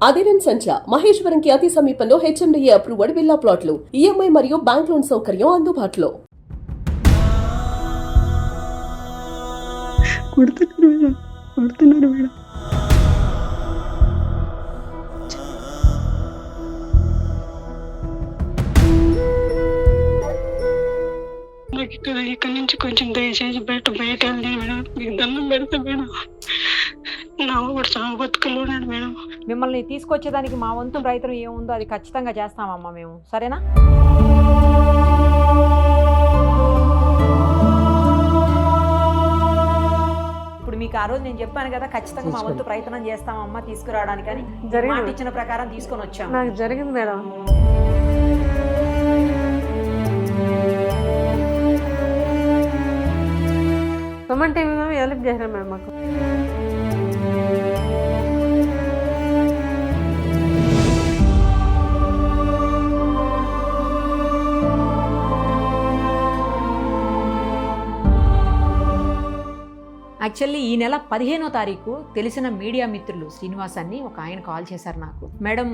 అదిరన్ సంచ మహేశ్వరంకి అతి సమీపంలో HMDA approved villa ప్లాట్లు ఈఎంఐ మరియు బ్యాంక్ లోన్ సౌకర్యం అందుబాటులో. కొడుతున్నారు మేడం. నాకు ఇక్కడ నుంచి కొంచెం దయచేసి బయట వెళ్ళి మేడం, మీకు దండం పెడతా మేడం. నా కూడా చావు బతుకులు ఉన్నాడు మేడం. మిమ్మల్ని తీసుకొచ్చేదానికి మా వంతు ప్రయత్నం ఏముందో అది ఖచ్చితంగా చేస్తామమ్మా మేము, సరేనా? ఇప్పుడు మీకు ఆ రోజు నేను చెప్పాను కదా, ఖచ్చితంగా మా వంతు ప్రయత్నం చేస్తామమ్మా తీసుకురావడానికి అని. మాట ఇచ్చిన ప్రకారం తీసుకొని వచ్చాము. నాకు జరిగింది మేడం. సుమన్ టీవీ మేము హెల్ప్ చేశారు మేడం మాకు. యాక్చువల్లీ ఈ నెల 15వ తారీఖు తెలిసిన మీడియా మిత్రులు శ్రీనివాస్ అని ఒక ఆయన కాల్ చేశారు నాకు. మేడం,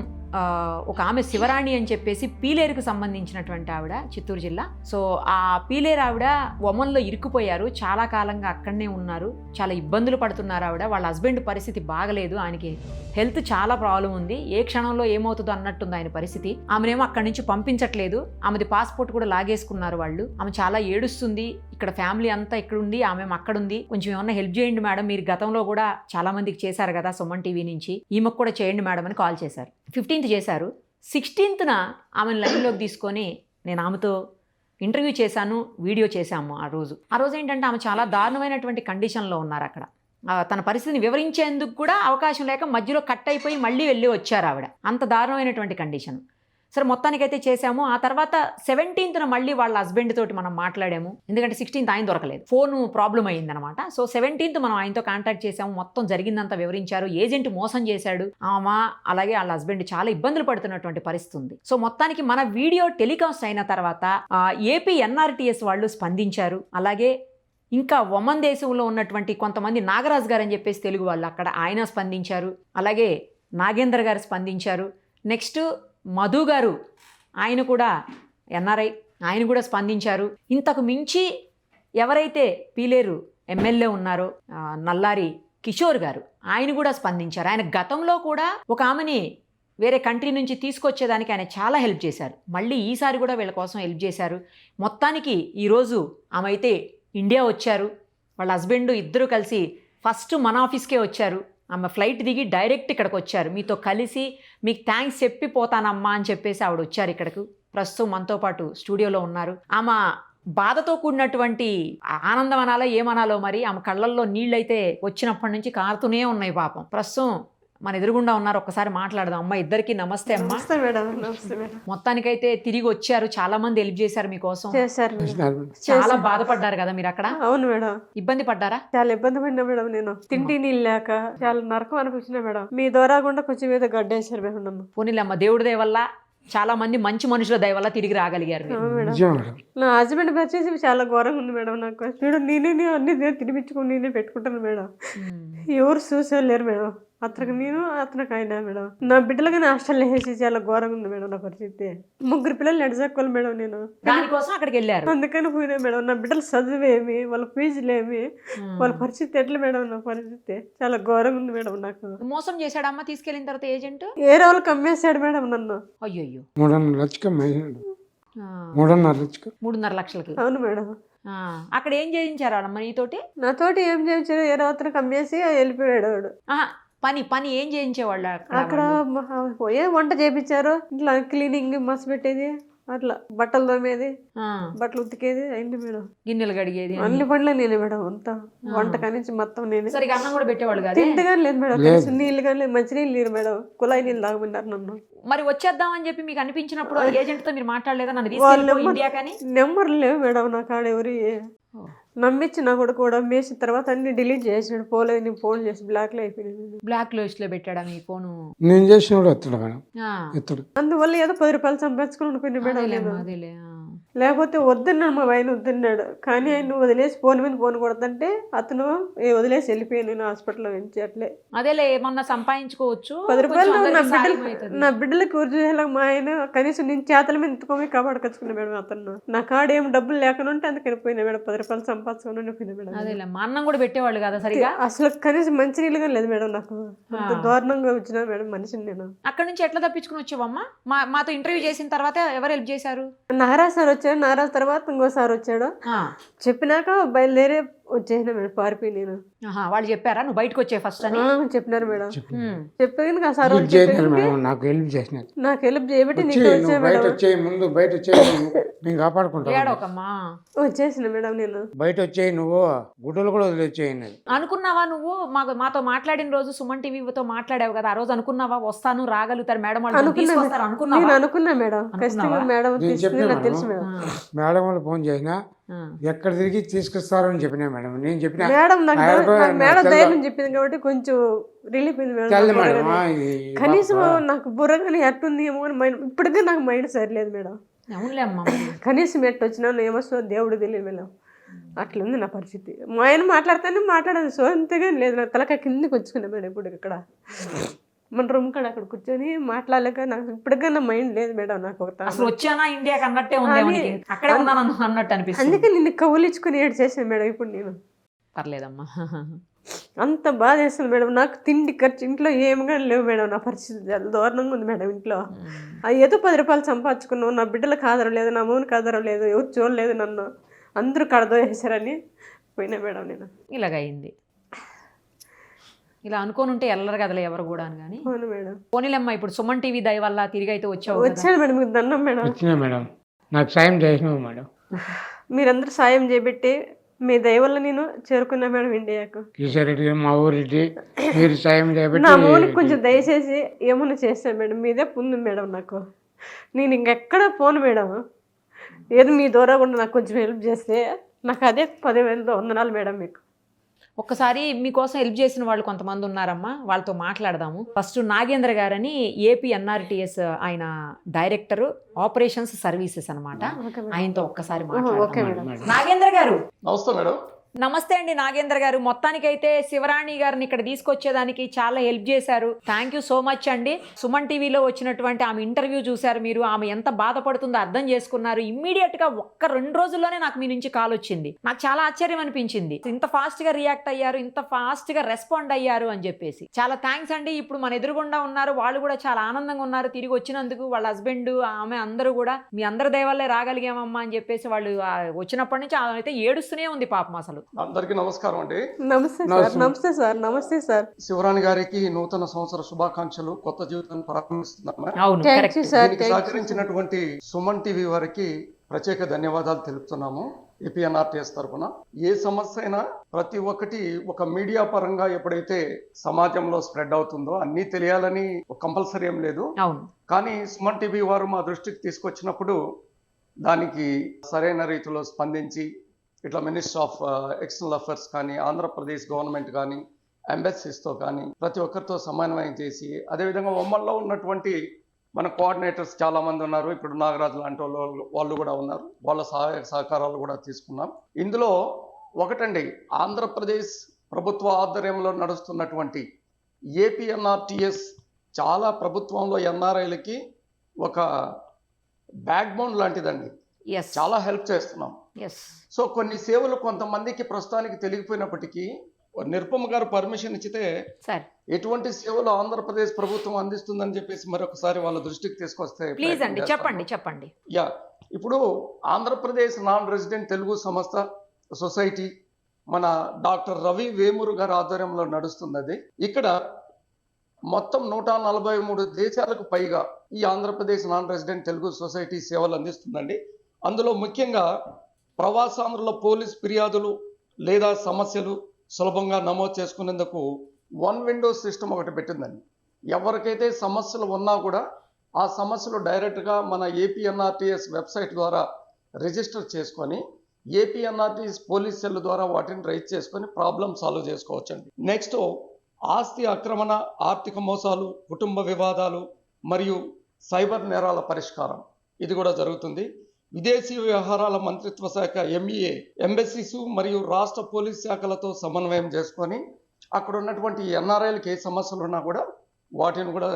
ఒక ఆమె శివరాణి అని చెప్పేసి పీలేరుకు సంబంధించినటువంటి ఆవిడ, చిత్తూరు జిల్లా. సో ఆ పీలేరు ఆవిడ ఒమన్లో ఇరుక్కుపోయారు, చాలా కాలంగా అక్కడనే ఉన్నారు, చాలా ఇబ్బందులు పడుతున్నారు ఆవిడ. వాళ్ళ హస్బెండ్ పరిస్థితి బాగలేదు, ఆయనకి హెల్త్ చాలా ప్రాబ్లం ఉంది, ఏ క్షణంలో ఏమవుతుందో అన్నట్టుంది ఆయన పరిస్థితి. ఆమెనేమో అక్కడి నుంచి పంపించట్లేదు, ఆమెది పాస్పోర్ట్ కూడా లాగేసుకున్నారు వాళ్ళు. ఆమె చాలా ఏడుస్తుంది, ఇక్కడ ఫ్యామిలీ అంతా ఇక్కడ ఉంది, ఆమె అక్కడ ఉంది, కొంచెం ఏమన్నా హెల్ప్ చేయండి మేడం, మీరు గతంలో కూడా చాలా మందికి చేశారు కదా సుమన్ టీవీ నుంచి, ఈమెకు కూడా చేయండి మేడం అని కాల్ చేశారు. 15th చేశారు. 16th ఆమెను లైన్లోకి తీసుకొని నేను ఆమెతో ఇంటర్వ్యూ చేశాను, వీడియో చేశాము. ఆ రోజు ఏంటంటే ఆమె చాలా దారుణమైనటువంటి కండిషన్లో ఉన్నారు అక్కడ. తన పరిస్థితిని వివరించేందుకు కూడా అవకాశం లేక మధ్యలో కట్ అయిపోయి మళ్ళీ వెళ్ళి వచ్చారు ఆవిడ. అంత దారుణమైనటువంటి కండిషన్. సరే మొత్తానికైతే చేశాము. ఆ తర్వాత 17th మళ్ళీ వాళ్ళ హస్బెండ్ తోటి మనం మాట్లాడాము, ఎందుకంటే 16th ఆయన దొరకలేదు, ఫోన్ ప్రాబ్లం అయ్యిందనమాట. సో 17th మనం ఆయనతో కాంటాక్ట్ చేసాము, మొత్తం జరిగిందంతా వివరించారు. ఏజెంట్ మోసం చేశాడు ఆమె, అలాగే వాళ్ళ హస్బెండ్ చాలా ఇబ్బందులు పడుతున్నటువంటి పరిస్థితి ఉంది. సో మొత్తానికి మన వీడియో టెలికాస్ట్ అయిన తర్వాత ఏపీ ఎన్ఆర్టీఎస్ వాళ్ళు స్పందించారు. అలాగే ఇంకా ఒమన్ దేశంలో ఉన్నటువంటి కొంతమంది నాగరాజు గారు అని చెప్పేసి తెలుగు వాళ్ళు అక్కడ, ఆయన స్పందించారు. అలాగే నాగేందర్ గారు స్పందించారు. నెక్స్ట్ మధు గారు, ఆయన కూడా ఎన్ఆర్ఐ, ఆయన కూడా స్పందించారు. ఇంతకు మించి ఎవరైతే పీలేరు ఎమ్మెల్యే ఉన్నారో నల్లారి కిషోర్ గారు, ఆయన కూడా స్పందించారు. ఆయన గతంలో కూడా ఒక ఆమెని వేరే కంట్రీ నుంచి తీసుకొచ్చేదానికి ఆయన చాలా హెల్ప్ చేశారు. మళ్ళీ ఈసారి కూడా వీళ్ళ కోసం హెల్ప్ చేశారు. మొత్తానికి ఈరోజు ఆమె అయితే ఇండియా వచ్చారు. వాళ్ళ హస్బెండ్ ఇద్దరు కలిసి ఫస్ట్ మన ఆఫీస్కే వచ్చారు. ఆమె ఫ్లైట్ దిగి డైరెక్ట్ ఇక్కడికి వచ్చారు. మీతో కలిసి మీకు థ్యాంక్స్ చెప్పిపోతానమ్మా అని చెప్పేసి ఆవిడ వచ్చారు ఇక్కడికి. ప్రస్తుతం మనతో పాటు స్టూడియోలో ఉన్నారు. ఆమె బాధతో కూడినటువంటి ఆనందం అనాలో ఏమనాలో మరి, ఆమె కళ్ళల్లో నీళ్ళైతే వచ్చినప్పటి నుంచి కారుతూనే ఉన్నాయి పాపం. ప్రస్తుతం మన ఎదురుగుండా ఉన్నారు, ఒక్కసారి మాట్లాడదాం. అమ్మ ఇద్దరికి నమస్తే అమ్మా. మొత్తానికైతే తిరిగి వచ్చారు, చాలా మంది హెల్ప్ చేశారు మీకోసం. చాలా బాధపడ్డారు కదా మీరు అక్కడ? అవును మేడం. ఇబ్బంది పడ్డారా? చాలా ఇబ్బంది పడినా మేడం, నేను తిండి నీళ్ళు లేక చాలా నరకం అనిపించిన మేడం. మీ ద్వారా కూడా కొంచెం మీద గడ్డేశారు మేడం నన్ను. పోనీలమ్మ, దేవుడి దయ వల్ల చాలా మంది మంచి మనుషుల దయ వల్ల తిరిగి రాగలిగారు. నా హస్బెండ్ వచ్చేసి చాలా ఘోరంగా ఉంది మేడం. నాకు మేడం నేనే అన్ని తినిపించుకుని నేనే పెట్టుకుంటాను మేడం. ఎవరు చూసేలేరు మేడం. అతనికి నేను, అతనికి అయినా మేడం. నా బిడ్డలుగా హాస్టల్లో వేసి చాలా ఘోరంగా ఉంది మేడం నా పరిస్థితి. 3 పిల్లలు నడిచక్కోవాలి మేడం నేను. దానికోసం అక్కడికి వెళ్ళారు. అందుకని పోయినా మేడం. నా బిడ్డలు చదువేమి, వాళ్ళ ఫీజులేమి, వాళ్ళ పరిస్థితి ఎట్లా మేడం? నా పరిస్థితి చాలా ఘోరంగా ఉంది మేడం. నాకు మోసం చేశాడమ్మా తీసుకెళ్ళిన తర్వాత ఏజెంట్. ఏ రోజులకు అమ్మేశాడు మేడం నన్ను. అయ్యో, 3.5 లక్షలకి. అవును మేడం. అక్కడ ఏం చేయించారు అమ్మ నీతోటి? నాతోటి ఏం చేయించారు, ఏ రాత్రికి అమ్మేసి వెళ్ళిపోయాడు వాడు. పని ఏం చేయించేవాళ్ళు అక్కడ? పోయే వంట చేయించారు, ఇట్లా క్లీనింగ్ మస్తు పెట్టేది, అట్లా బట్టలు తోమేది, బట్టలు ఉతికేది అయింది మేడం. గిన్నెలు కడిగేది, అన్ని పనులు నేనే మేడం. అంతా వంట కానించి మొత్తం నేనే. సరిగా అన్నం కూడా పెట్టేవాళ్ళు కాదు, తిండి కానీ లేదు మేడం. నీళ్ళు కానీ లేదు, మంచినీళ్ళు లేరు మేడం. కుళాయి నీళ్ళు తాగమన్నారు నన్ను. మరి వచ్చేద్దామని చెప్పి మీకు అనిపించినప్పుడు ఏజెంట్ తో మీరు మాట్లాడలేదా? నన్ను తీసుకెళ్ళి ఇండియా కానీ. నెంబర్లు లేవు మేడం నా కాడ. ఎవరి నమ్మించి నా కూడా మేసిన తర్వాత అన్ని డిలీట్ చేసాడు. పోలేదు, నేను ఫోన్ చేసి బ్లాక్ లో అయిపోయింది. బ్లాక్ లిస్ట్ లో పెట్టాడా మీ ఫోన్? నేను చేసిన అందువల్ల ఏదో 10 రూపాయలు సంపాదించుకుని అనుకున్నా మేడం. లేకపోతే వద్దన్నాడు, మా ఆయన వద్దన్నాడు. కానీ ఆయన వదిలేసి ఫోన్ మీద ఫోన్ కొడతంటే అతను వదిలేసి వెళ్ళిపోయాను నేను హాస్పిటల్లో నుంచి. అట్లే అదేలే ఏమన్నా సంపాదించుకోవచ్చు, 10 రూపాయలు కొంచెం నా అందరికీ సాయం అవుతుంది. నా బిడ్డలకి ఊర్జేలా మా ఆయన కనీసం నేను చేతల మీద ఎత్తుకోమే కాపాడుకొచ్చుకున్నా మేడం. అతను నా కాడ ఏం డబ్బులు లేకుండా ఉంటే అందుకని పోయినా మేడం. 10 రూపాయలు సంపాదించుకుని పోయినా మేడం. అదేలే మా అన్నం కూడా పెట్టేవాళ్ళు కదా సరిగా. అసలు కనీసం మంచి నీళ్ళుగా లేదు మేడం. నాకు అంత దారుణంగా వచ్చిన మేడం మనిషిని నేను. అక్కడ నుంచి ఎట్లా తప్పించుకుని వచ్చావమ్మా? మాతో ఇంటర్వ్యూ చేసిన తర్వాత ఎవరు హెల్ప్ చేశారు? నారాజ్ సార్ వచ్చాడు. నారాజ్ తర్వాత ఇంకోసారి వచ్చాడు. చెప్పినాక బయలుదేరి వచ్చేసిన మేడం, పారిపోయి నేను. వాళ్ళు చెప్పారా నువ్వు బయటకు వచ్చే ఫస్ట్ అని? చెప్పినారు మేడం. చెప్పాను సార్ నాకు హెల్ప్ చేయబట్టి నీకు వచ్చా మేడం. కాపాడుకుంటా ఏడోకమ్మా వచ్చేసిన మేడం నేను. బయట వచ్చేయి, నువ్వు గుడ్డలు కూడా వదిలేచ్చేయి. అనుకున్నావా నువ్వు మాతో మాట్లాడిన రోజు సుమన్ టీవీతో మాట్లాడావు కదా, ఆ రోజు అనుకున్నావా వస్తాను రాగలుగుతారు మేడం వాళ్ళు తీసుకొస్తారు అనుకున్నావా? నేను అనుకున్నా మేడం, ఖచ్చితంగా మేడం తీసుకుని తెలుసు మేడం. మేడం వాళ్ళు ఫోన్ చేసినా ఎక్కడ తిరిగి తీసుకొస్తారని చెప్పినా మేడం. నేను చెప్పిన మేడం నాకు మేడం ధైర్యం చెప్పింది కాబట్టి కొంచెం రిలీఫ్ అయింది మేడం. కనీసం నాకు బుర్రగానే ఎట్టుంది ఏమో అని మైండ్, ఇప్పటికే నాకు మైండ్ సరిలేదు మేడం. అవునులే అమ్మా, కనీసం ఎట్టు వచ్చినా ఏమొస్తుందో దేవుడు తెలియదు మేడం. అట్లుంది నా పరిస్థితి. మా ఆయన మాట్లాడితేనే మాట్లాడాను, సో అంతేగా లేదు. నాకు తలకాయ కిందకి వచ్చుకున్నా మేడం. ఇప్పుడు ఇక్కడ మన రూమ్ కాడ అక్కడ కూర్చొని మాట్లాడలేక నాకు ఇప్పటికన్నా మైండ్ లేదు మేడం. నాకు అసలు వచ్చానా ఇండియాకి అన్నట్టే ఉంది, అక్కడే ఉన్నాను అన్నట్టు అనిపిస్తుంది. అందుకే నిన్ను కౌలించుకుని ఏడు చేశాను మేడం. ఇప్పుడు నేను పర్లేదమ్మా, అంత బాధ వేస్తుంది మేడం. నాకు తిండి ఖర్చు ఇంట్లో ఏమిగా లేవు మేడం. నా పరిస్థితి చాలా దారుణంగా ఉంది మేడం. ఇంట్లో ఏదో 10 రూపాయలు సంపాదించుకున్నావు, నా బిడ్డలకు ఆధారం లేదు, నా మూనికి ఆధారం లేదు, ఎవరు చూడలేదు నన్ను, అందరూ కడదో వేసారని పోయినా మేడం నేను. ఇలాగైంది. ఇలా అనుకోని ఉంటే వెళ్ళరు కదలే ఎవరు కూడా అని. కానీ అవును మేడం. పోనీలమ్మా, ఇప్పుడు సుమన్ టీవీ దయ వల్ల తిరిగి అయితే వచ్చావు. వచ్చాను మేడం, మీకు దండం మేడం. వచ్చినా మేడం, నాకు సాయం చేసినావు మేడం. మీరందరూ సాయం చేయబెట్టి మీ దయ వల్ల నేను చేరుకున్నా మేడం ఇండియాకు. కిషోరెడ్డి మా ఊరెడ్డి మీరు సాయం చేయబెట్టి నా మూనికి కొంచెం దయచేసి ఏమన్నా చేస్తాను మేడం. మీదే పుంది మేడం నాకు. నేను ఇంకెక్కడ పోను మేడం. ఏదో మీ ద్వారా కూడా నాకు కొంచెం హెల్ప్ చేస్తే నాకు అదే 10,000 వందనాలు మేడం మీకు. ఒక్కసారి మీకోసం హెల్ప్ చేసిన వాళ్ళు కొంతమంది ఉన్నారమ్మా, వాళ్ళతో మాట్లాడదాము. ఫస్ట్ నాగేంద్ర గారని ఏపీ ఎన్ఆర్టీఎస్ ఆయన డైరెక్టర్ ఆపరేషన్స్ సర్వీసెస్ అనమాట. ఆయనతో ఒక్కసారి మాట్లాడదాం. నాగేంద్ర గారు నమస్తే మేడం. నమస్తే అండి నాగేంద్ర గారు. మొత్తానికైతే శివరాణి గారిని ఇక్కడ తీసుకొచ్చేదానికి చాలా హెల్ప్ చేశారు. థ్యాంక్ యూ సో మచ్ అండి. సుమన్ టీవీలో వచ్చినటువంటి ఆమె ఇంటర్వ్యూ చూశారు మీరు, ఆమె ఎంత బాధపడుతుందో అర్థం చేసుకున్నారు. ఇమ్మీడియట్ గా 1-2 రోజుల్లోనే నాకు మీ నుంచి కాల్ వచ్చింది. నాకు చాలా ఆశ్చర్యం అనిపించింది, ఇంత ఫాస్ట్ గా రియాక్ట్ అయ్యారు, ఇంత ఫాస్ట్ గా రెస్పాండ్ అయ్యారు అని చెప్పేసి. చాలా థ్యాంక్స్ అండి. ఇప్పుడు మన ఎదురుగుండా ఉన్నారు, వాళ్ళు కూడా చాలా ఆనందంగా ఉన్నారు తిరిగి వచ్చినందుకు. వాళ్ళ హస్బెండ్ ఆమె అందరూ కూడా మీ అందరి దయవల్లే రాగలిగామమ్మా అని చెప్పేసి వాళ్ళు వచ్చినప్పటి నుంచి ఆమె అయితే ఏడుస్తూనే ఉంది పాపం. అసలు అందరికీ నమస్కారం అండి. నమస్తే సార్. నమస్తే సార్. నమస్తే సార్. శివరాణి గారికి నూతన సంవత్సర శుభాకాంక్షలు. కొత్త జీవితాన్ని ప్రారంభిస్తున్నామా. దీనికి సహకరించినటువంటి సుమన్ టీవీ వారికి ప్రత్యేక ధన్యవాదాలు తెలుపుతున్నాము ఏపీఎన్ఆర్టీఎస్ తరఫున. ఏ సమస్య అయినా ప్రతి ఒక్కటి ఒక మీడియా పరంగా ఎప్పుడైతే సమాజంలో స్ప్రెడ్ అవుతుందో అన్నీ తెలియాలని కంపల్సరీ ఏం లేదు. కానీ సుమన్ టీవీ వారు మా దృష్టికి తీసుకొచ్చినప్పుడు దానికి సరైన రీతిలో స్పందించి ఇట్లా మినిస్ట్రీ ఆఫ్ ఎక్స్టర్నల్ అఫైర్స్ కానీ, ఆంధ్రప్రదేశ్ గవర్నమెంట్ కానీ, ఎంబసీస్తో కానీ ప్రతి ఒక్కరితో సమన్వయం చేసి, అదేవిధంగా ఉమ్మడిలో ఉన్నటువంటి మన కోఆర్డినేటర్స్ చాలామంది ఉన్నారు. ఇప్పుడు నాగరాజు లాంటి వాళ్ళు కూడా ఉన్నారు. వాళ్ళ సహాయ సహకారాలు కూడా తీసుకున్నాం. ఇందులో ఒకటండి, ఆంధ్రప్రదేశ్ ప్రభుత్వ ఆధ్వర్యంలో నడుస్తున్నటువంటి ఏపీఎన్ఆర్టీఎస్ చాలా ప్రభుత్వంలో ఎన్ఆర్ఐలకి ఒక బ్యాక్ బోన్ లాంటిదండి. చాలా హెల్ప్ చేస్తున్నాం. సో కొన్ని సేవలు కొంతమందికి ప్రస్తుతానికి తెలియకపోయినప్పటికీ నిరుపమ గారు పర్మిషన్ ఇచ్చితే ఎటువంటి సేవలు ఆంధ్రప్రదేశ్ ప్రభుత్వం అందిస్తుందని చెప్పేసి మరొకసారి వాళ్ళ దృష్టికి తీసుకొస్తే చెప్పండి. యా, ఇప్పుడు ఆంధ్రప్రదేశ్ నాన్ రెసిడెంట్ తెలుగు సంస్థ సొసైటీ మన డాక్టర్ రవి వేమూరు గారి ఆధ్వర్యంలో నడుస్తున్నది. ఇక్కడ మొత్తం 143 దేశాలకు పైగా ఈ Andhra Pradesh non resident Telugu society సేవలు అందిస్తుందండి. అందులో ముఖ్యంగా ప్రవాసాంధ్రుల పోలీస్ ఫిర్యాదులు లేదా సమస్యలు సులభంగా నమోదు చేసుకునేందుకు 1 విండో సిస్టమ్ ఒకటి పెట్టిందండి. ఎవరికైతే సమస్యలు ఉన్నా కూడా ఆ సమస్యలు డైరెక్ట్గా మన ఏపీఎన్ఆర్టీఎస్ వెబ్సైట్ ద్వారా రిజిస్టర్ చేసుకొని ఏపీఎన్ఆర్టీఎస్ పోలీస్ సెల్ ద్వారా వాటిని రైజ్ చేసుకొని ప్రాబ్లం సాల్వ్ చేసుకోవచ్చండి. నెక్స్ట్, ఆస్తి ఆక్రమణ, ఆర్థిక మోసాలు, కుటుంబ వివాదాలు మరియు సైబర్ నేరాల పరిష్కారం ఇది కూడా జరుగుతుంది. విదేశీ వ్యవహారాల మంత్రిత్వ శాఖ ఎంఈఏ ఎంబసీస్ మరియు రాష్ట్ర పోలీస్ శాఖలతో సమన్వయం చేసుకొని అక్కడ ఉన్నటువంటి ఎన్ఆర్ఐలకు ఏ సమస్యలు ఉన్నా కూడా వాటిని కూడా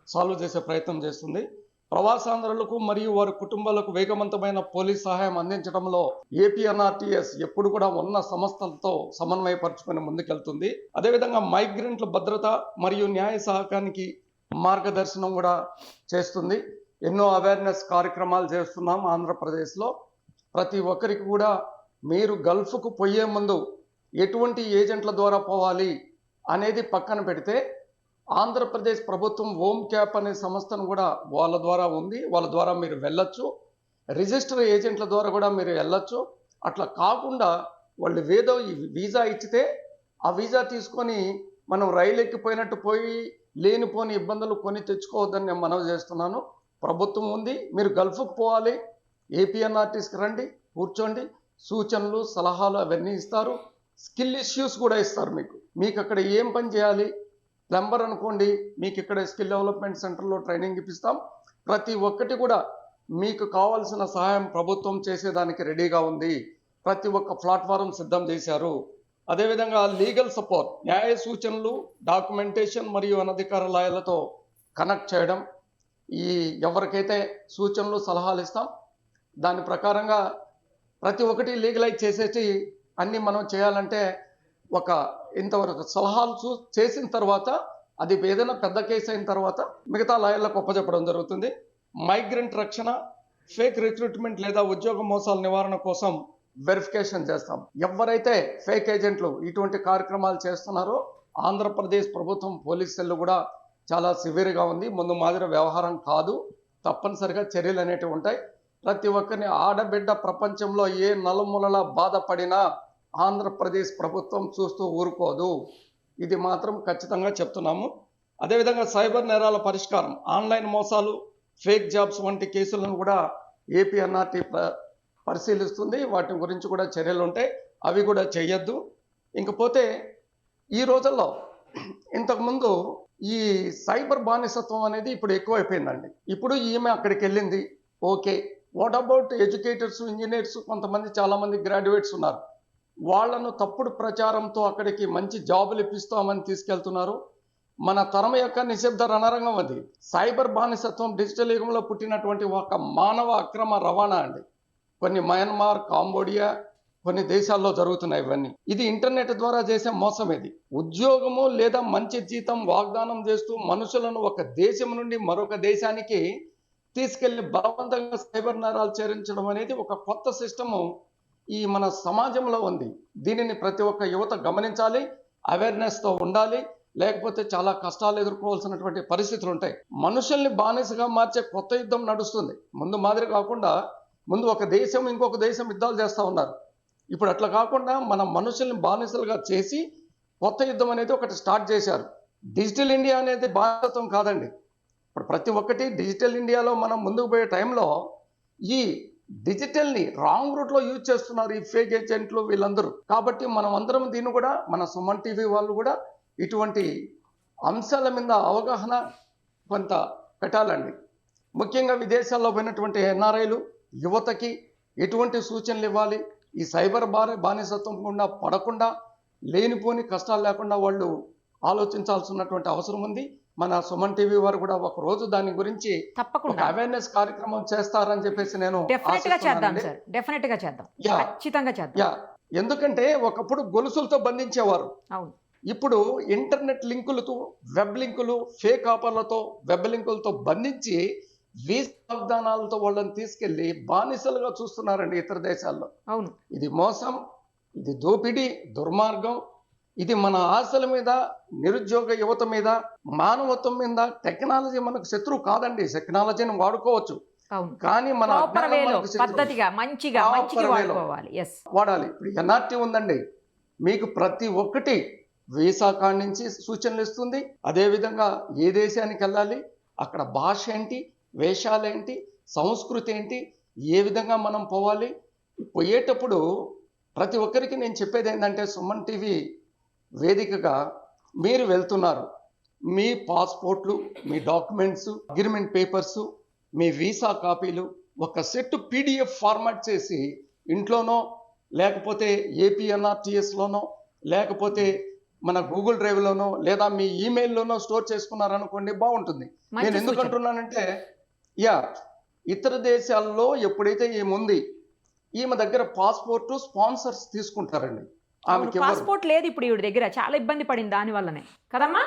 సాల్వ్ చేసే ప్రయత్నం చేస్తుంది. ప్రవాసాంధ్రులకు మరియు వారి కుటుంబాలకు వేగవంతమైన పోలీస్ సహాయం అందించడంలో ఏపీఎన్ఆర్టీఎస్ ఎప్పుడు కూడా ఉన్న సంస్థలతో సమన్వయపరుచుకొని ముందుకెళ్తుంది. అదేవిధంగా మైగ్రెంట్ల భద్రత మరియు న్యాయ సహకారానికి మార్గదర్శనం కూడా చేస్తుంది. ఎన్నో అవేర్నెస్ కార్యక్రమాలు చేస్తున్నాం ఆంధ్రప్రదేశ్లో. ప్రతి ఒక్కరికి కూడా మీరు గల్ఫ్కు పోయే ముందు ఎటువంటి ఏజెంట్ల ద్వారా పోవాలి అనేది పక్కన పెడితే ఆంధ్రప్రదేశ్ ప్రభుత్వం హోమ్ క్యాప్ అనే సంస్థను కూడా వాళ్ళ ద్వారా ఉంది. వాళ్ళ ద్వారా మీరు వెళ్ళొచ్చు. రిజిస్టర్ ఏజెంట్ల ద్వారా కూడా మీరు వెళ్ళొచ్చు. అట్లా కాకుండా వాళ్ళు ఏదో వీసా ఇచ్చితే ఆ వీసా తీసుకొని మనం రైలు ఎక్కిపోయినట్టు పోయి లేనిపోని ఇబ్బందులు కొని తెచ్చుకోవద్దని నేను మనవి చేస్తున్నాను. ప్రభుత్వం ఉంది, మీరు గల్ఫ్కు పోవాలి, ఏపీఎన్ఆర్టీస్కి రండి, కూర్చోండి, సూచనలు సలహాలు అవన్నీ ఇస్తారు. స్కిల్ ఇష్యూస్ కూడా ఇస్తారు. మీకు అక్కడ ఏం పని చేయాలి, ప్లంబర్ అనుకోండి, మీకు ఇక్కడ స్కిల్ డెవలప్మెంట్ సెంటర్లో ట్రైనింగ్ ఇప్పిస్తాం. ప్రతి ఒక్కటి కూడా మీకు కావాల్సిన సహాయం ప్రభుత్వం చేసేదానికి రెడీగా ఉంది. ప్రతి ఒక్క ప్లాట్ఫారం సిద్ధం చేశారు. అదేవిధంగా లీగల్ సపోర్ట్, న్యాయ సూచనలు, డాక్యుమెంటేషన్ మరియు అనధికార లాయర్లతో కనెక్ట్ చేయడం, ఈ ఎవరికైతే సూచనలు సలహాలు ఇస్తాం దాని ప్రకారంగా ప్రతి ఒక్కటి లీగలైజ్ చేసేసి అన్నీ మనం చేయాలంటే ఒక ఇంతవరకు సలహాలు చేసిన తర్వాత అది ఏదైనా పెద్ద కేసు అయిన తర్వాత మిగతా లాయర్లకు ఒప్పచెప్పడం జరుగుతుంది. మైగ్రెంట్ రక్షణ, ఫేక్ రిక్రూట్మెంట్ లేదా ఉద్యోగ మోసాల నివారణ కోసం వెరిఫికేషన్ చేస్తాం. ఎవరైతే ఫేక్ ఏజెంట్లు ఇటువంటి కార్యక్రమాలు చేస్తున్నారో ఆంధ్రప్రదేశ్ ప్రభుత్వం పోలీస్ సెల్ కూడా చాలా సివియర్గా ఉంది. ముందు మాదిరి వ్యవహారం కాదు, తప్పనిసరిగా చర్యలు అనేటివి ఉంటాయి. ప్రతి ఒక్కరిని ఆడబిడ్డ ప్రపంచంలో ఏ నలుమూలలా బాధపడినా ఆంధ్రప్రదేశ్ ప్రభుత్వం చూస్తూ ఊరుకోదు. ఇది మాత్రం ఖచ్చితంగా చెప్తున్నాము. అదేవిధంగా సైబర్ నేరాల పరిష్కారం, ఆన్లైన్ మోసాలు, ఫేక్ జాబ్స్ వంటి కేసులను కూడా ఏపీఎన్ఆర్టీ పరిశీలిస్తుంది. వాటి గురించి కూడా చర్యలు ఉంటాయి, అవి కూడా చేయొద్దు. ఇంకపోతే ఈ రోజుల్లో ఇంతకుముందు ఈ సైబర్ బానిసత్వం అనేది ఇప్పుడు ఎక్కువైపోయిందండి. ఇప్పుడు ఈమె అక్కడికి వెళ్ళింది, okay. What about educators, engineers, కొంతమంది చాలామంది గ్రాడ్యుయేట్స్ ఉన్నారు. వాళ్లను తప్పుడు ప్రచారంతో అక్కడికి మంచి జాబులు ఇప్పిస్తామని తీసుకెళ్తున్నారు. మన తరం యొక్క నిశ్శబ్ద రణరంగం అది. సైబర్ బానిసత్వం డిజిటల్ యుగంలో పుట్టినటువంటి ఒక మానవ అక్రమ రవాణా అండి. కొన్ని మయన్మార్, కాంబోడియా, కొన్ని దేశాల్లో జరుగుతున్నాయి ఇవన్నీ. ఇది ఇంటర్నెట్ ద్వారా చేసే మోసం. ఇది ఉద్యోగము లేదా మంచి జీతం వాగ్దానం చేస్తూ మనుషులను ఒక దేశం నుండి మరొక దేశానికి తీసుకెళ్లి బలవంతంగా సైబర్ నేరాలు చేరించడం అనేది ఒక కొత్త సిస్టము ఈ మన సమాజంలో ఉంది. దీనిని ప్రతి ఒక్క యువత గమనించాలి, అవేర్నెస్తో ఉండాలి. లేకపోతే చాలా కష్టాలు ఎదుర్కోవాల్సినటువంటి పరిస్థితులు ఉంటాయి. మనుషుల్ని బానిసగా మార్చే కొత్త యుద్ధం నడుస్తుంది. ముందు మాదిరి కాకుండా ముందు ఒక దేశం ఇంకొక దేశం యుద్ధాలు చేస్తూ ఉన్నారు. ఇప్పుడు అట్లా కాకుండా మన మనుషుల్ని బానిసలుగా చేసి కొత్త యుద్ధం అనేది ఒకటి స్టార్ట్ చేశారు. డిజిటల్ ఇండియా అనేది బానిసత్వం కాదండి. ఇప్పుడు ప్రతి ఒక్కటి డిజిటల్ ఇండియాలో మనం ముందుకు పోయే టైంలో ఈ డిజిటల్ని రాంగ్ రూట్లో యూజ్ చేస్తున్నారు ఈ ఫేక్ ఏజెంట్లు వీళ్ళందరూ. కాబట్టి మనం అందరం దీన్ని కూడా మన సుమన్ టీవీ వాళ్ళు కూడా ఇటువంటి అంశాల మీద అవగాహన కొంత పెట్టాలండి. ముఖ్యంగా విదేశాల్లో పోయినటువంటి ఎన్ఆర్ఐలు యువతకి ఎటువంటి సూచనలు ఇవ్వాలి, ఈ సైబర్ బానిసత్వం గుండా పడకుండా లేనిపోని కష్టాలు లేకుండా వాళ్ళు ఆలోచించాల్సినటువంటి అవసరం ఉంది. మన సుమన్ టీవీ వారు కూడా ఒక రోజు దాని గురించి తప్పకుండా అవేర్నెస్ కార్యక్రమం చేస్తారని చెప్పేసి నేను ఎందుకంటే ఒకప్పుడు గొలుసులతో బంధించేవారు. ఇప్పుడు ఇంటర్నెట్ లింకులతో, వెబ్ లింకులు, ఫేక్ ఆఫర్లతో, వెబ్ లింకులతో బంధించి వీసా వాగ్దానాలతో వాళ్ళని తీసుకెళ్లి బానిసలుగా చూస్తున్నారండి ఇతర దేశాల్లో. అవును, ఇది మోసం, ఇది దోపిడీ, దుర్మార్గం. ఇది మన ఆశల మీద, నిరుద్యోగ యువత మీద, మానవత్వం మీద. టెక్నాలజీ మనకు శత్రువు కాదండి, టెక్నాలజీని వాడుకోవచ్చు, కానీ మన వాడాలి. ఇప్పుడు ఎన్ఆర్టీ ఉందండి, మీకు ప్రతి ఒక్కటి వీసా కాడి నుంచి సూచనలు ఇస్తుంది. అదేవిధంగా ఏ దేశానికి వెళ్ళాలి, అక్కడ భాష ఏంటి, వేషాలేంటి, సంస్కృతి ఏంటి, ఏ విధంగా మనం పోవాలి. పోయేటప్పుడు ప్రతి ఒక్కరికి నేను చెప్పేది ఏంటంటే, సుమన్ టీవీ వేదికగా మీరు వెళ్తున్నారు, మీ పాస్పోర్ట్లు, మీ డాక్యుమెంట్స్, అగ్రిమెంట్ పేపర్సు, మీ వీసా కాపీలు ఒక సెట్ PDF ఫార్మాట్ చేసి ఇంట్లోనో లేకపోతే APNRTSలోనో లేకపోతే మన గూగుల్ డ్రైవ్లోనో లేదా మీ ఈమెయిల్లోనో స్టోర్ చేసుకున్నారనుకోండి, బాగుంటుంది. నేను ఎందుకు అంటున్నానంటే, ఇతర దేశాల్లో ఎప్పుడైతే ఏముంది, ఈమె దగ్గర పాస్పోర్ట్ స్పాన్సర్స్ తీసుకుంటారండి. ఆమెకి పాస్పోర్ట్ లేదు ఇప్పుడు ఈవిడ దగ్గర, చాలా ఇబ్బంది పడింది దాని వల్లనే కదమ్మా.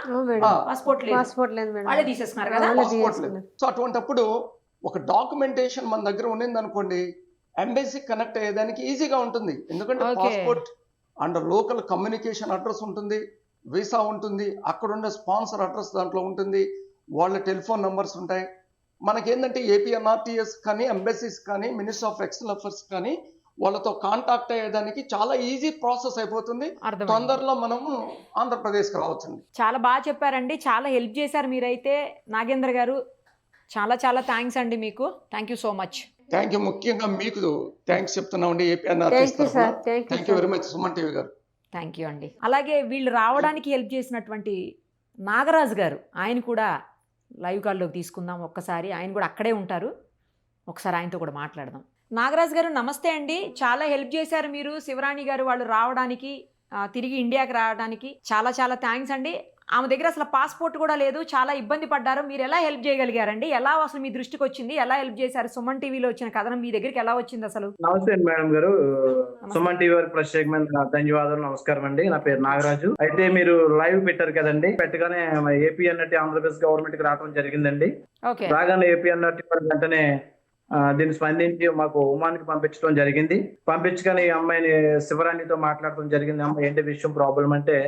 పాస్పోర్ట్ లేదు, పాస్పోర్ట్ లేదు మేడం, వాళ్ళే తీసేస్తున్నారు కదా. పాస్పోర్ట్ లేదు. సో అటువంటప్పుడు ఒక డాక్యుమెంటేషన్ మన దగ్గర ఉండింది అనుకోండి, ఎంబసీ కనెక్ట్ అయ్యేదానికి ఈజీగా ఉంటుంది. ఎందుకంటే passport and local communication address ఉంటుంది, వీసా ఉంటుంది, అక్కడ ఉండే స్పాన్సర్ అడ్రస్ దాంట్లో ఉంటుంది, వాళ్ళ టెలిఫోన్ నంబర్స్ ఉంటాయి. మనకేంటంటే APNRTS కానీ ఎంబసీస్ కానీ మినిస్ట్రీ ఆఫ్ ఎక్స్టర్నల్ అఫైర్స్ కానీ వాళ్ళతో కాంటాక్ట్ అయ్యేదానికి చాలా ఈజీ ప్రాసెస్ అయిపోతుంది. తొందరలో మనము ఆంధ్రప్రదేశ్కి రావచ్చండి. చాలా బాగా చెప్పారండి, చాలా హెల్ప్ చేశారు మీరైతే. నాగేంద్ర గారు చాలా చాలా థ్యాంక్స్ అండి మీకు. Thank you so much. Thank you. ముఖ్యంగా మీకు థ్యాంక్స్ చెప్తున్నామండి APNRTS తరఫున. Thank you very much Suman TV గారు. థ్యాంక్ యూ అండి. అలాగే వీళ్ళు రావడానికి హెల్ప్ చేసినటువంటి నాగరాజు గారు, ఆయన కూడా లైవ్ కాల్లోకి తీసుకుందాం ఒక్కసారి. ఆయన కూడా అక్కడే ఉంటారు, ఒకసారి ఆయనతో కూడా మాట్లాడదాం. నాగరాజు గారు నమస్తే అండి. చాలా హెల్ప్ చేశారు మీరు శివరాణి గారు వాళ్ళు రావడానికి, తిరిగి ఇండియాకి రావడానికి. చాలా చాలా థ్యాంక్స్ అండి. ఆమె దగ్గర అసలు పాస్పోర్ట్ కూడా లేదు, చాలా ఇబ్బంది పడ్డారు. మీరు ఎలా హెల్ప్ చేయగలిగారండి? ఎలా అసలు మీ దృష్టికి వచ్చింది? ఎలా హెల్ప్ చేశారు? సుమన్ టీవీలో వచ్చిన కథనం మీ దగ్గరికి ఎలా వచ్చింది అసలు? నమస్తే మేడం గారు, సుమన్ టీవీ వారికి ప్రత్యేకమైన ధన్యవాదాలు, నమస్కారం అండి. నా పేరు నాగరాజు. అయితే మీరు లైవ్ పెట్టారు కదండి, పెట్టగానే APNRT ఆంధ్రప్రదేశ్ గవర్నమెంట్ కి రావడం జరిగిందండి. రాగానే APNRT వెంటనే దీన్ని స్పందించి మాకు ఉమానికి పంపించడం జరిగింది. పంపించగానే ఈ అమ్మాయిని శివరాణితో మాట్లాడటం జరిగింది. అమ్మాయి ఏంటి విషయం ప్రాబ్లం అంటే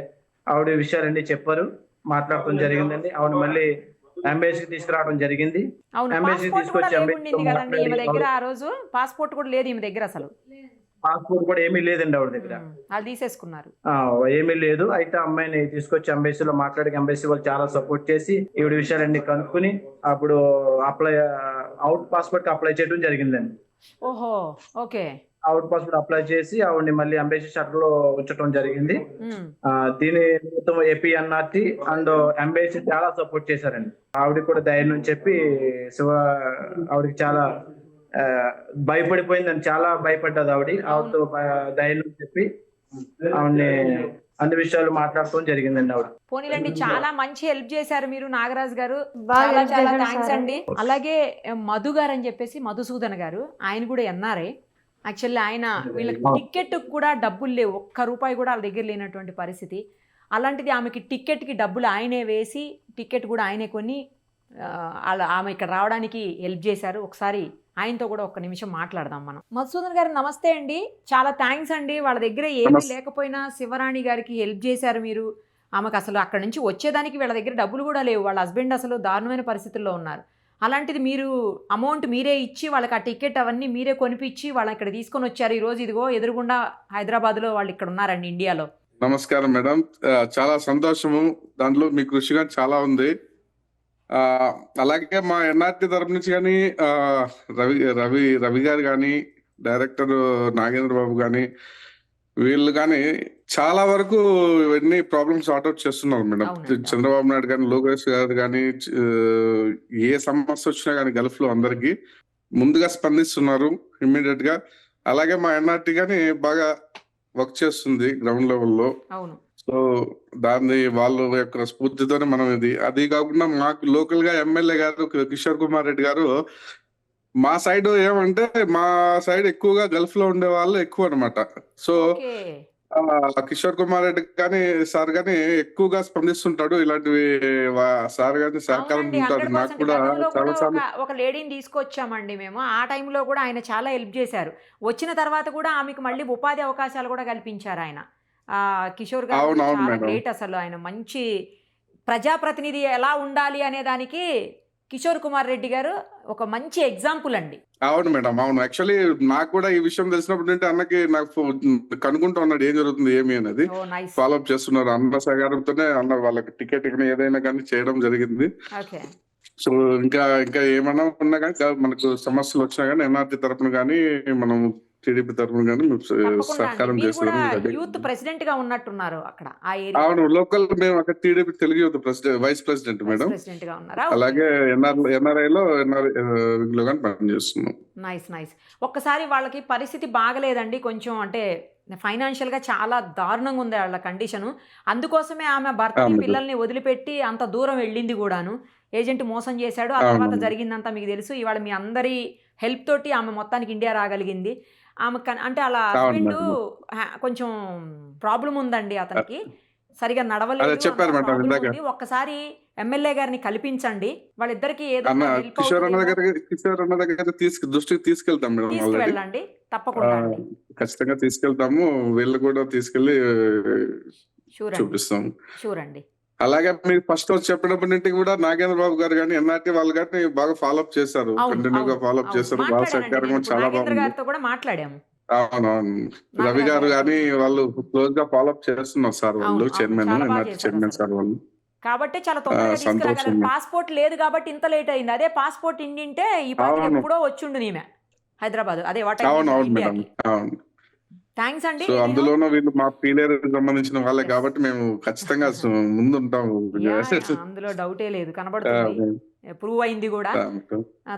ఆవిడ విషయాలన్నీ చెప్పారు, మాట్లాడటం జరిగిందండి. ఆవిడ మళ్ళీ ఎంబసీకి తీసుకురావడం జరిగింది. ఎంబసీ తీసుకొచ్చి పాస్పోర్ట్ కూడా లేదు ఈమె దగ్గర, అసలు పాస్పోర్ట్ కూడా ఏమీ లేదండి ఆవిడ దగ్గర, అది తీసేసుకున్నారు, ఏమీ లేదు. అయితే అమ్మాయిని తీసుకొచ్చి ఎంబసీలో మాట్లాడి ఎంబసీ వాళ్ళు చాలా సపోర్ట్ చేసి ఈవిడ విషయాలన్నీ కనుక్కుని అప్పుడు అవుట్ పాస్పోర్ట్ అప్లై చేయడం జరిగిందండి. ఓహో, ఓకే. అవుట్ పాస్పోర్ట్ అప్లై చేసి ఆవిడని మళ్ళీ ఎంబసీ షటర్ లో ఉంచడం జరిగింది. దీని మొత్తం APNRT అండ్ ఎంబసీ చాలా సపోర్ట్ చేశారండి. ఆవిడకి కూడా ధైర్యం చెప్పి ఆవిడకి చాలా భయపడిపోయిందని, చాలా భయపడ్డది ఆవిడతో ధైర్యం చెప్పి ఆవిడని అన్ని విషయాలు మాట్లాడటం జరిగిందండి ఆవిడ. పోనీలండి, చాలా మంచి హెల్ప్ చేశారు మీరు నాగరాజు గారు, చాలా చాలా థ్యాంక్స్ అండి. అలాగే మధు గారు అని చెప్పేసి మధుసూదన్ గారు, ఆయన కూడా NRI. యాక్చువల్లీ ఆయన వీళ్ళకి టికెట్ కూడా డబ్బులు లేవు, ఒక్క రూపాయి కూడా వాళ్ళ దగ్గర లేనటువంటి పరిస్థితి. అలాంటిది ఆమెకి టికెట్కి డబ్బులు ఆయనే వేసి టికెట్ కూడా ఆయనే కొని ఆమె ఇక్కడ రావడానికి హెల్ప్ చేశారు. ఒకసారి ఆయనతో కూడా ఒక్క నిమిషం మాట్లాడదాం మనం. మధుసూదన్ గారు నమస్తే అండి, చాలా థ్యాంక్స్ అండి. వాళ్ళ దగ్గర ఏమీ లేకపోయినా శివరాణి గారికి హెల్ప్ చేశారు మీరు. ఆమెకు అసలు అక్కడ నుంచి వచ్చేదానికి వీళ్ళ దగ్గర డబ్బులు కూడా లేవు, వాళ్ళ హస్బెండ్ అసలు దారుణమైన పరిస్థితుల్లో ఉన్నారు. అలాంటిది మీరు అమౌంట్ మీరే ఇచ్చి వాళ్ళకి ఆ టికెట్ అవన్నీ మీరే కొనిపించి వాళ్ళని ఇక్కడ తీసుకొని వచ్చారు. ఈ రోజు ఇదిగో ఎదురుగుండా హైదరాబాద్లో వాళ్ళు ఇక్కడ ఉన్నారండి, ఇండియాలో. నమస్కారం మేడం, చాలా సంతోషము. దాంట్లో మీ కృషిగా చాలా ఉంది. అలాగే మా NRT తరపు నుంచి కానీ రవి గారు కానీ, డైరెక్టర్ నాగేంద్ర బాబు కానీ, వీళ్ళు కానీ చాలా వరకు ఇవన్నీ ప్రాబ్లమ్స్ సార్ట్అవుట్ చేస్తున్నారు మేడం. చంద్రబాబు నాయుడు కానీ, లోకేష్ గారు కానీ, ఏ సమస్య వచ్చినా కానీ గల్ఫ్ లో అందరికి ముందుగా స్పందిస్తున్నారు ఇమ్మీడియట్ గా. అలాగే మా NRT కానీ బాగా వర్క్ చేస్తుంది గ్రౌండ్ లెవెల్లో. సో దాన్ని వాళ్ళ యొక్క స్ఫూర్తితోనే మనం అది కాకుండా మాకు లోకల్ గా ఎమ్మెల్యే గారు కిషోర్ కుమార్ రెడ్డి గారు, మా సైడ్ ఏమంటే మా సైడ్ ఎక్కువగా గల్ఫ్ లో ఉండే వాళ్ళు ఎక్కువ అనమాట. సో కిషోర్ కుమార్ రెడ్డి కానీ సార్ కానీ ఎక్కువగా స్పందిస్తుంటాడు. ఇలాంటివి సార్ గానీ సహకారం ఉంటాడు. నాకు కూడా చాలా సార్లు ఒక లేడీని తీసుకొచ్చామండి మేము, ఆ టైంలో కూడా ఆయన చాలా హెల్ప్ చేశారు. వచ్చిన తర్వాత కూడా ఆమెకు మళ్ళీ ఉపాధి అవకాశాలు కూడా కల్పించారు ఆయన. కిషోర్ గారు చాలా గ్రేట్ అసలు. ఆయన మంచి ప్రజాప్రతినిధి ఎలా ఉండాలి అనే దానికి కిషోర్ కుమార్ రెడ్డి గారు ఒక మంచి ఎగ్జాంపుల్ అండి. అవును మేడం, అవును. యాక్చువల్లీ నాకు కూడా ఈ విషయం తెలిసినప్పుడు అంటే అన్నకి నాకు కనుక్కుంటూ ఉన్నాడు ఏం జరుగుతుంది ఏమి అనేది. ఫాలో అప్ చేస్తున్నారు. అన్న సహకారంతోనే అన్న వాళ్ళకి టికెట్ ఏదైనా కానీ చేయడం జరిగింది. సో ఇంకా ఏమైనా ఉన్నా కానీ మనకు సమస్యలు వచ్చినా కానీ NRT తరపున కానీ మనం టీడీపీ తరఫున కానీ మేము తప్పకుండా సహకారం అండి. మీరు కూడా చేసేదానికి యూత్ ప్రెసిడెంట్ గా ఉన్నట్టున్నారు అక్కడ ఆ ఏరియా. అవును, లోకల్ మేము అక్కడ TDP Telugu youth vice president madam. President గా ఉన్నారా? అలాగే ఎన్ఆర్ఐలో లో కానీ పనిచేస్తున్నాం. నైస్. ఒక్కసారి వాళ్ళకి పరిస్థితి బాగలేదండి, కొంచెం అంటే ఫైనాన్షియల్ గా చాలా దారుణంగా ఉంది వాళ్ళ కండిషను. అందుకోసమే ఆమె భర్తని పిల్లల్ని వదిలిపెట్టి అంత దూరం వెళ్ళింది కూడాను. ఏజెంట్ మోసం చేశాడు. ఆ తర్వాత జరిగిందంతా మీకు తెలుసు. ఇవాళ మీ అందరి హెల్ప్ తోటి ఆమె మొత్తానికి ఇండియా రాగలిగింది. ఆమె అంటే అలా హస్బెండ్ కొంచెం ప్రాబ్లం ఉందండి అతనికి, సరిగా నడవలేదు. చెప్పారు మేడం ఇందాక. ఒక్కసారి ఎమ్మెల్యే గారిని కల్పించండి, వాళ్ళిద్దరికి ఏదైనా హెల్ప్ కిషోర్ అన్న దగ్గర దృష్టికి తీసుకెళ్తాం మేడం. తీసుకువెళ్ళండి తప్పకుండా అండి. ఖచ్చితంగా తీసుకెళ్తాము. వీళ్ళు కూడా తీసుకెళ్లి చూపిస్తాం. షూర్ అండి. అలాగే మీరు ఫస్ట్ చెప్పినప్పటి నుండి కూడా నాగేంద్ర బాబు గారు కానీ ఎన్ఆర్టీ వాళ్ళు కానీ బాగా ఫాలోఅప్ చేశారు, కంటిన్యూగా ఫాలోఅప్ చేశారు. బాగా సహకారం చాలా బాగుంది. కూడా మాట్లాడాము. అవునవును, రవి గారు కానీ వాళ్ళు క్లోజ్ గా ఫాలోఅప్ చేస్తున్నారు సార్, వాళ్ళు చైర్మన్, ఎన్ఆర్టీ చైర్మన్ సార్ వాళ్ళు. కాబట్టి చాలా తొందరగా తీసుకురాగలరు. పాస్పోర్ట్ లేదు కాబట్టి ఇంత లేట్ అయింది. అదే పాస్పోర్ట్ ఇండింటే ఈ పాటికి ఎప్పుడో వచ్చిండు నీమే హైదరాబాద్. అదే అవునవును మేడం. అవును, థ్యాంక్స్ అండి. సో అందులోనూ వీళ్ళు మా పీలేరు సంబంధించిన వాళ్ళే కాబట్టి మేము ఖచ్చితంగా ముందుంటాము. అందులో డౌటే లేదు, కనబడుతుంది, ప్రూవ్ అయింది కూడా.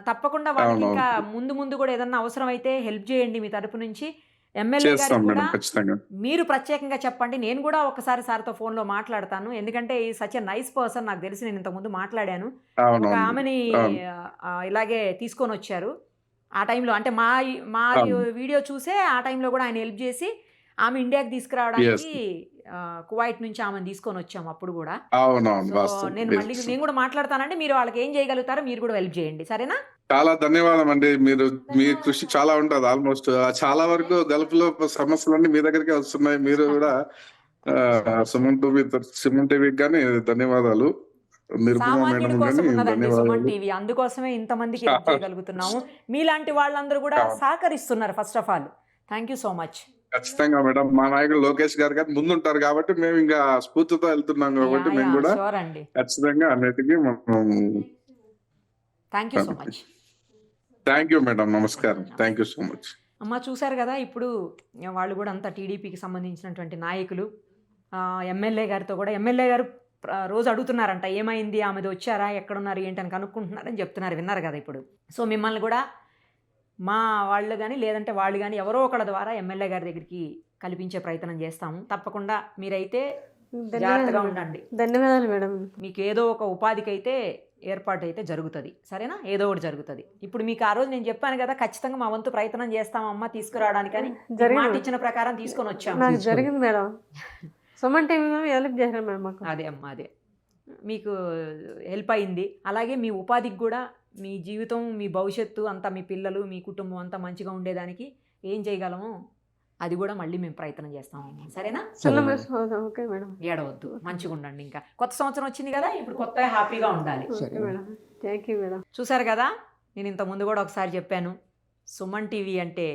తప్పకుండా వాళ్ళకి ఇంకా ముందు కూడా ఏదన్నా అవసరం అయితే హెల్ప్ చేయండి మీ తరపు నుంచి. ఎమ్మెల్యే గారికి కూడా మీరు ప్రత్యేకంగా చెప్పండి. నేను కూడా ఒకసారి సార్తో ఫోన్లో మాట్లాడతాను, ఎందుకంటే ఈ సచ్ ఎ నైస్ పర్సన్. నాకు తెలిసి నేను ఇంతకుముందు మాట్లాడాను. ఒక ఆమెని ఇలాగే తీసుకొని వచ్చారు ఆ టైంలో, అంటే మా వీడియో చూసే ఆ టైంలో కూడా ఆయన హెల్ప్ చేసి ఆమె ఇండియాకి తీసుకురావడానికి కువైట్ నుంచి ఆమెను తీసుకొని వచ్చాము అప్పుడు కూడా. నేను కూడా మాట్లాడతానండి, మీరు వాళ్ళకి ఏం చేయగలుగుతారో మీరు కూడా హెల్ప్ చేయండి, సరేనా? చాలా ధన్యవాదం అండి. మీ కృషి చాలా ఉంటుంది. ఆల్మోస్ట్ చాలా వరకు గల్ఫ్ లో సమస్యలన్నీ మీ దగ్గరికి వస్తున్నాయి. మీరు కూడా సుమన్ టీవీకి కానీ ధన్యవాదాలు. సుమన్ టీవీ అందుకోసమే ఇంతమందికి హెల్ప్ చేయగలుగుతున్నాము. మీలాంటి వాళ్ళందరూ కూడా సహకరిస్తున్నారు. First of all thank you so much. ఖచ్చితంగా మేడం, మా నాయకుడు లోకేష్ గారు కానీ ముందుంటారు కాబట్టి మేము ఇంకా స్ఫూర్తితో వెళ్తున్నాం కాబట్టి మేము కూడా ఖచ్చితంగా అన్నిటికీ thank you so much. Thank you madam, నమస్కారం. Thank you so much. అమ్మ చూశారు కదా, ఇప్పుడు వాళ్ళు కూడా అంతా టీడీపీకి సంబంధించినటువంటి నాయకులు. ఎమ్మెల్యే గారితో కూడా ఎమ్మెల్యే గారు రోజు అడుగుతున్నారంట, ఏమైంది, ఆమెది వచ్చారా, ఎక్కడున్నారు, ఏంటని కనుక్కుంటున్నారని చెప్తున్నారు. విన్నారు కదా ఇప్పుడు. సో మిమ్మల్ని కూడా మా వాళ్ళు కానీ లేదంటే వాళ్ళు కానీ ఎవరో ఒకళ్ళ ద్వారా ఎమ్మెల్యే గారి దగ్గరికి కల్పించే ప్రయత్నం చేస్తాము. తప్పకుండా మీరైతే జాగ్రత్తగా ఉండండి. ధన్యవాదాలు మేడం. మీకు ఏదో ఒక ఉపాధికి అయితే ఏర్పాటు అయితే జరుగుతుంది, సరేనా? ఏదో ఒకటి జరుగుతుంది. ఇప్పుడు మీకు ఆ రోజు నేను చెప్పాను కదా, ఖచ్చితంగా మా వంతు ప్రయత్నం చేస్తామమ్మా తీసుకురావడానికి అని. మాట ఇచ్చిన ప్రకారం తీసుకొని వచ్చాము. జరిగింది మేడం. సుమన్ టీవీ హెల్ప్ చేశారు మేడం మాకు. అదే అమ్మా, అదే మీకు హెల్ప్ అయింది. అలాగే మీ ఉపాధికి కూడా, మీ జీవితం, మీ భవిష్యత్తు అంతా, మీ పిల్లలు, మీ కుటుంబం అంతా మంచిగా ఉండేదానికి ఏం చేయగలమో అది కూడా మళ్ళీ మేము ప్రయత్నం చేస్తామమ్మా, సరేనా? Okay madam. ఏడవద్దు, మంచిగా ఉండండి. ఇంకా కొత్త సంవత్సరం వచ్చింది కదా, ఇప్పుడు కొత్త హ్యాపీగా ఉండాలి. Thank you madam. చూసారు కదా, నేను ఇంతకుముందు కూడా ఒకసారి చెప్పాను, సుమన్ టీవీ అంటే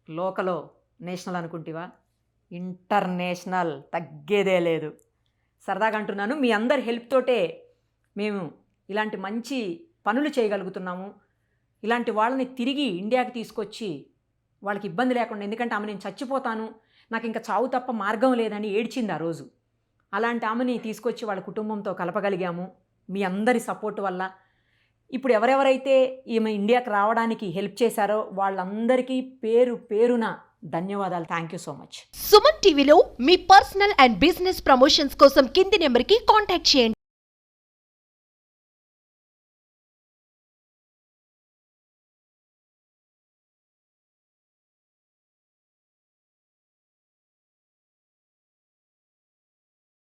లోకలో నేషనల్ అనుకుంటేవా, ఇంటర్నేషనల్, తగ్గేదే లేదు. సరదాగా అంటున్నాను. మీ అందరి హెల్ప్ తోటే మేము ఇలాంటి మంచి పనులు చేయగలుగుతున్నాము. ఇలాంటి వాళ్ళని తిరిగి ఇండియాకి తీసుకొచ్చి వాళ్ళకి ఇబ్బంది లేకుండా, ఎందుకంటే ఆమె నేను చచ్చిపోతాను, నాకు ఇంకా చావు తప్ప మార్గం లేదని ఏడ్చింది ఆ రోజు. అలాంటి ఆమెని తీసుకొచ్చి వాళ్ళ కుటుంబంతో కలపగలిగాము మీ అందరి సపోర్ట్ వల్ల. ఇప్పుడు ఎవరెవరైతే ఈమె ఇండియాకి రావడానికి హెల్ప్ చేశారో వాళ్ళందరికీ పేరు పేరున ధన్యవాదాలు. Thank you so much. Suman టీవీలో మీ పర్సనల్ అండ్ బిజినెస్ ప్రమోషన్స్ కోసం కింది నెంబర్కి కాంటాక్ట్ చేయండి.